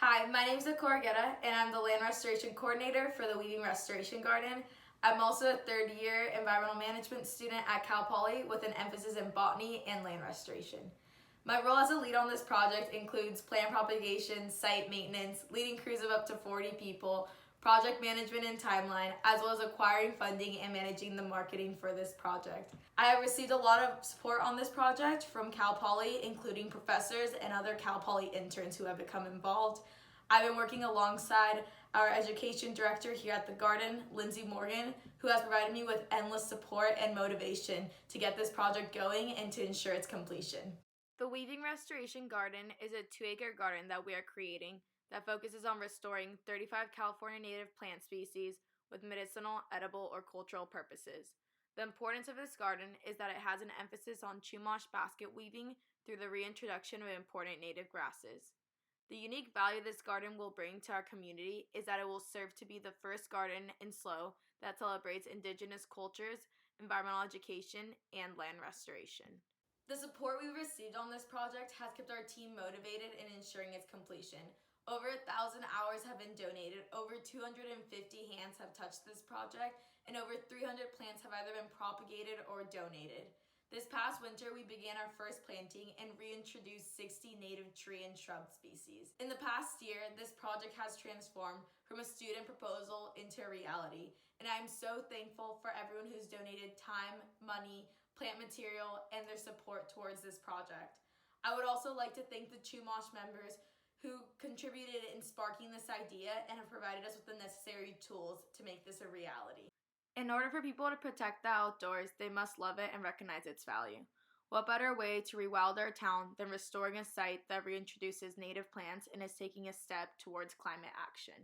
Hi, my name is Akora Guetta, and I'm the Land Restoration Coordinator for the Weaving Restoration Garden. I'm also a third-year environmental management student at Cal Poly with an emphasis in botany and land restoration. My role as a lead on this project includes plant propagation, site maintenance, leading crews of up to 40 people, project management and timeline, as well as acquiring funding and managing the marketing for this project. I have received a lot of support on this project from Cal Poly, including professors and other Cal Poly interns who have become involved. I've been working alongside our education director here at the garden, Lindsay Morgan, who has provided me with endless support and motivation to get this project going and to ensure its completion. The Weaving Restoration Garden is a 2-acre garden that we are creating that focuses on restoring 35 California native plant species with medicinal, edible, or cultural purposes. The importance of this garden is that it has an emphasis on Chumash basket weaving through the reintroduction of important native grasses. The unique value this garden will bring to our community is that it will serve to be the first garden in SLO that celebrates indigenous cultures, environmental education, and land restoration. The support we've received on this project has kept our team motivated in ensuring its completion. Over 1,000 hours have been donated, over 250 hands have touched this project, and over 300 plants have either been propagated or donated. This past winter, we began our first planting and reintroduced 60 native tree and shrub species. In the past year, this project has transformed from a student proposal into a reality, and I am so thankful for everyone who's donated time, money, plant material, and their support towards this project. I would also like to thank the Chumash members who contributed in sparking this idea and have provided us with the necessary tools to make this a reality. In order for people to protect the outdoors, they must love it and recognize its value. What better way to rewild our town than restoring a site that reintroduces native plants and is taking a step towards climate action?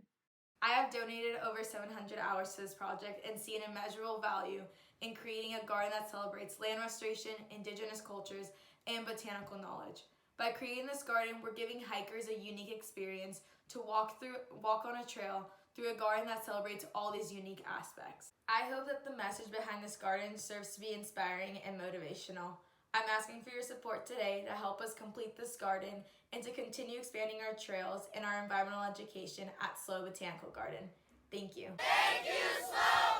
I have donated over 700 hours to this project and see an immeasurable value in creating a garden that celebrates land restoration, indigenous cultures, and botanical knowledge. By creating this garden, we're giving hikers a unique experience to walk on a trail through a garden that celebrates all these unique aspects. I hope that the message behind this garden serves to be inspiring and motivational. I'm asking for your support today to help us complete this garden and to continue expanding our trails and our environmental education at SLO Botanical Garden. Thank you. Thank you, SLO!